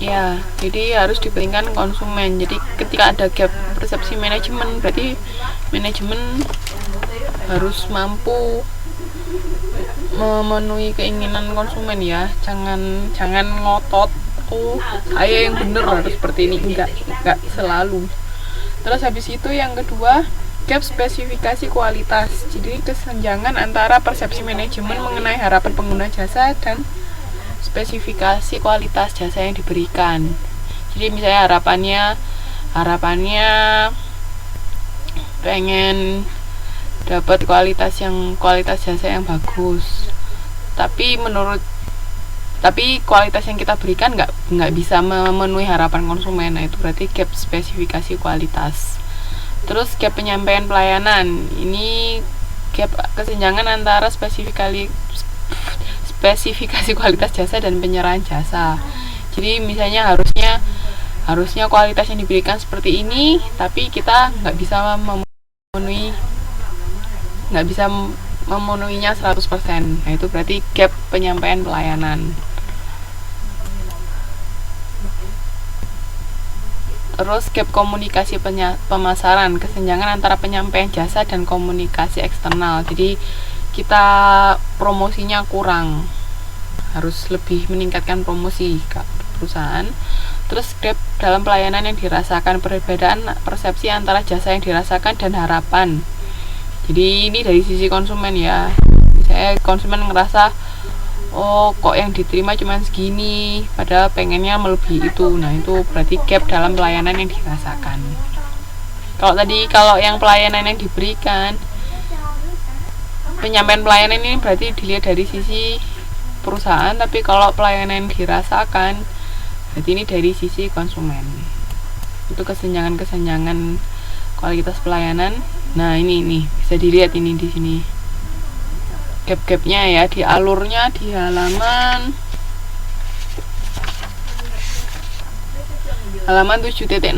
Ya, jadi harus dipentingkan konsumen. Jadi ketika ada gap persepsi manajemen, berarti manajemen harus mampu memenuhi keinginan konsumen ya. Jangan ngotot, oh saya yang bener harus seperti ini. Enggak selalu. Terus habis itu yang kedua, gap spesifikasi kualitas. Jadi kesenjangan antara persepsi manajemen mengenai harapan pengguna jasa dan spesifikasi kualitas jasa yang diberikan. Jadi misalnya harapannya pengen dapat kualitas jasa yang bagus, tapi kualitas yang kita berikan nggak bisa memenuhi harapan konsumen. Nah, itu berarti gap spesifikasi kualitas. Terus gap penyampaian pelayanan, ini gap kesenjangan antara spesifikasi kualitas jasa dan penyerahan jasa. Jadi misalnya harusnya kualitas yang diberikan seperti ini, tapi kita nggak bisa memenuhinya 100%. Nah, itu berarti gap penyampaian pelayanan. Terus gap komunikasi pemasaran, kesenjangan antara penyampaian jasa dan komunikasi eksternal. Jadi kita promosinya kurang, harus lebih meningkatkan promosi ke perusahaan. Terus gap dalam pelayanan yang dirasakan, perbedaan persepsi antara jasa yang dirasakan dan harapan. Jadi ini dari sisi konsumen ya, saya konsumen ngerasa oh kok yang diterima cuma segini, padahal pengennya melebihi itu. Nah, itu berarti gap dalam pelayanan yang dirasakan. Kalau yang pelayanan yang diberikan, penyampaian pelayanan ini berarti dilihat dari sisi perusahaan, tapi kalau pelayanan dirasakan berarti ini dari sisi konsumen. Itu kesenjangan kualitas pelayanan. Nah, ini bisa dilihat ini di sini gap-gapnya ya, di alurnya di halaman 7.16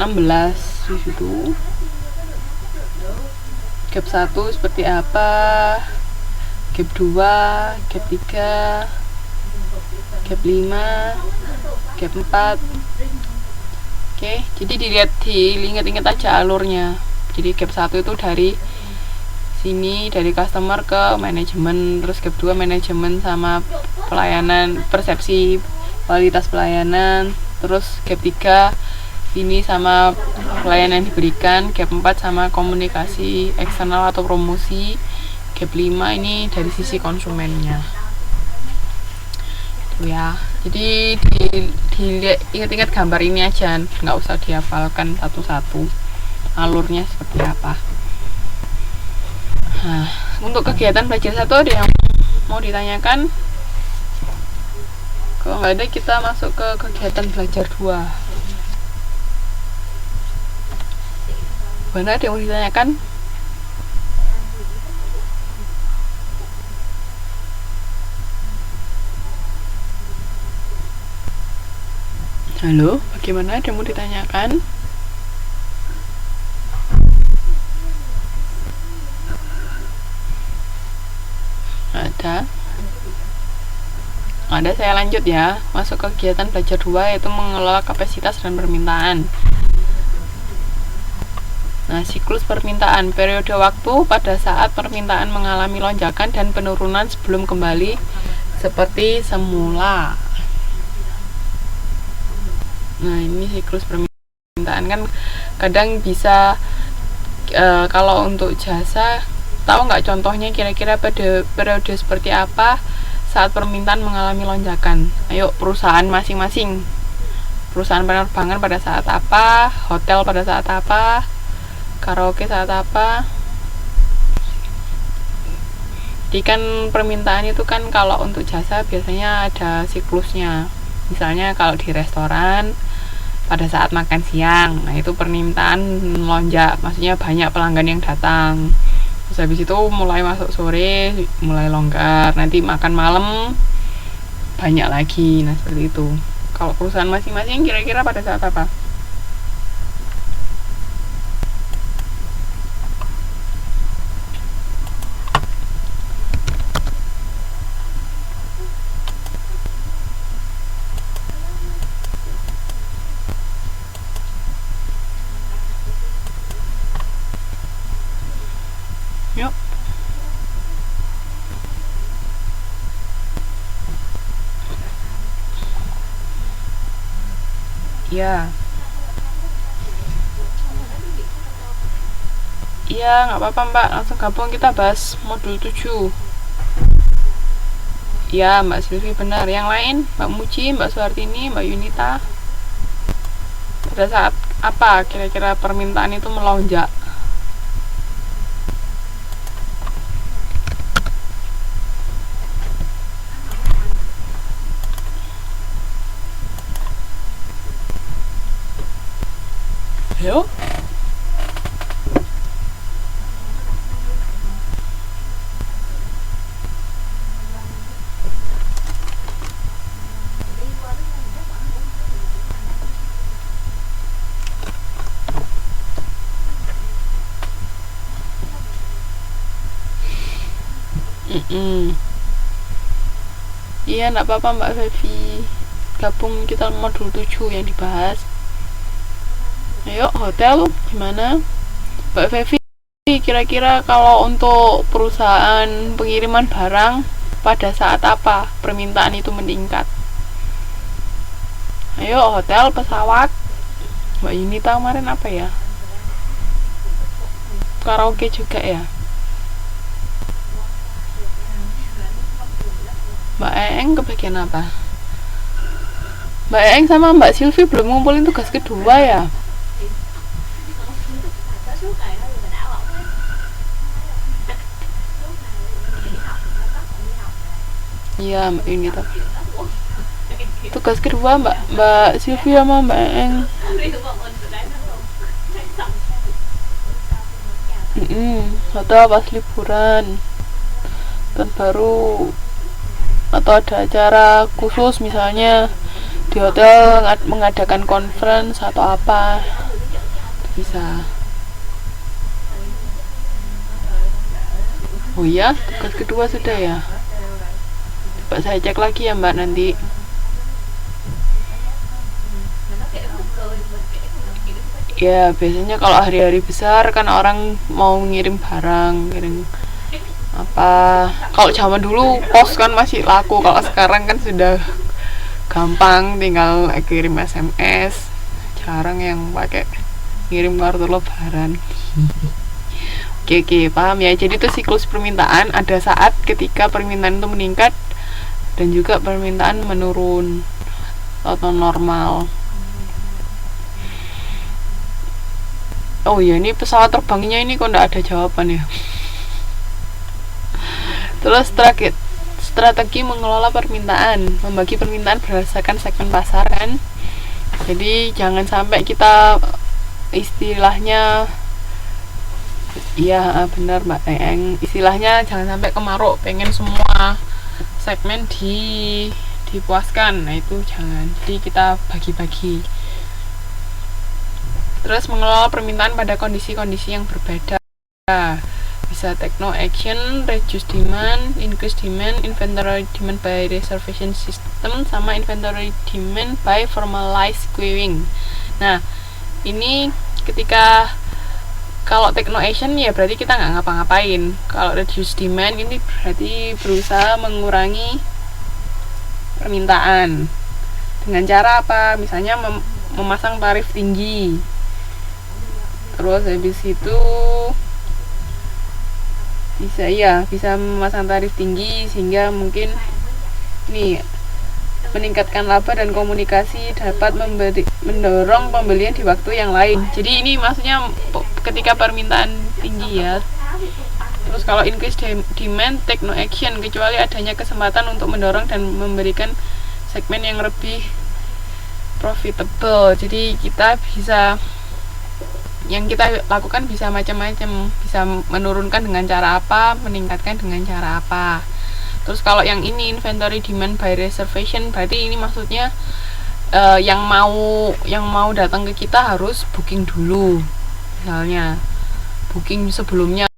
di situ. Gap 1 seperti apa, gap 2, gap 3, gap 5, gap 4. Oke, jadi diingat-ingat aja alurnya. Jadi gap 1 itu dari sini, dari customer ke manajemen. Terus gap 2 manajemen sama pelayanan, persepsi kualitas pelayanan. Terus gap 3 ini sama pelayanan yang diberikan. Gap 4 sama komunikasi eksternal atau promosi. Gap 5 ini dari sisi konsumennya. Itu ya. Jadi ingat-ingat gambar ini aja, nggak usah dihafalkan satu-satu alurnya seperti apa. Nah, untuk kegiatan belajar 1 ada yang mau ditanyakan? Kalau nggak ada, kita masuk ke kegiatan belajar 2. Mana ada yang mau ditanyakan? Halo, bagaimana? Ada yang mau ditanyakan? Ada, saya lanjut ya. Masuk ke kegiatan belajar 2, yaitu mengelola kapasitas dan permintaan. Nah, siklus permintaan, periode waktu pada saat permintaan mengalami lonjakan dan penurunan sebelum kembali seperti semula. Nah, ini siklus permintaan kan kadang bisa kalau untuk jasa, tahu nggak contohnya kira-kira periode seperti apa saat permintaan mengalami lonjakan? Ayo, perusahaan masing-masing. Perusahaan penerbangan pada saat apa? Hotel pada saat apa? Karaoke saat apa? Jadi kan permintaan itu kan kalau untuk jasa biasanya ada siklusnya. Misalnya kalau di restoran pada saat makan siang, nah itu permintaan melonjak, maksudnya banyak pelanggan yang datang. Terus habis itu mulai masuk sore mulai longgar, nanti makan malam banyak lagi. Nah, seperti itu. Kalau perusahaan masing-masing kira-kira pada saat apa? Yuk. Ya. Iya, nggak apa-apa Mbak, langsung gabung kita bahas modul 7. Ya, Mbak Silvi benar. Yang lain, Mbak Muji, Mbak Suhartini, Mbak Yunita. Pada saat apa kira-kira permintaan itu melonjak? Yuk. Iya, enggak apa-apa Mbak Fevi. Gabung kita modul 7 yang dibahas. Ayo, hotel gimana? Mbak Fevi, kira-kira kalau untuk perusahaan pengiriman barang pada saat apa permintaan itu meningkat? Ayo, hotel, pesawat. Mbak Yunita kemarin apa ya? Karaoke juga ya? Mbak Eng kebagian apa? Mbak Eng sama Mbak Silvi belum ngumpulin tugas kedua ya? Iya Mbak Yunita. Tugas kedua Mbak Silvi sama Mbak Eng. Atau pas liburan dan baru atau ada acara khusus misalnya di hotel mengadakan conference atau apa bisa. Oh iya, tugas kedua sudah ya. Coba saya cek lagi ya Mbak nanti. Ya biasanya kalau hari-hari besar kan orang mau ngirim barang, ngirim apa, kalau zaman dulu pos kan masih laku, kalau sekarang kan sudah gampang, tinggal kirim SMS, jarang yang pakai ngirim kartu lebaran. Oke, paham ya. Jadi itu siklus permintaan, ada saat ketika permintaan itu meningkat dan juga permintaan menurun atau normal. Oh iya, ini pesawat terbangnya ini kok enggak ada jawaban ya. Terus strategi mengelola permintaan, membagi permintaan berdasarkan segmen pasar kan. Jadi jangan sampai kita istilahnya, iya benar Mbak Eng, istilahnya jangan sampai kemaruk pengen semua segmen dipuaskan. Nah itu jangan. Jadi kita bagi-bagi. Terus mengelola permintaan pada kondisi-kondisi yang berbeda. Bisa techno action, reduce demand, increase demand, inventory demand by reservation system, sama inventory demand by formalized queuing. Nah, ini ketika kalau techno action ya berarti kita nggak ngapa-ngapain. Kalau reduce demand ini berarti berusaha mengurangi permintaan. Dengan cara apa? Misalnya memasang tarif tinggi. Terus habis itu bisa memasang tarif tinggi sehingga mungkin nih meningkatkan laba dan komunikasi dapat mendorong pembelian di waktu yang lain. Jadi ini maksudnya ketika permintaan tinggi ya. Terus kalau increase demand, take no action, kecuali adanya kesempatan untuk mendorong dan memberikan segmen yang lebih profitable. Jadi kita bisa, yang kita lakukan bisa macam-macam, bisa menurunkan dengan cara apa, meningkatkan dengan cara apa. Terus kalau yang ini inventory demand by reservation, berarti ini maksudnya yang mau datang ke kita harus booking dulu, misalnya booking sebelumnya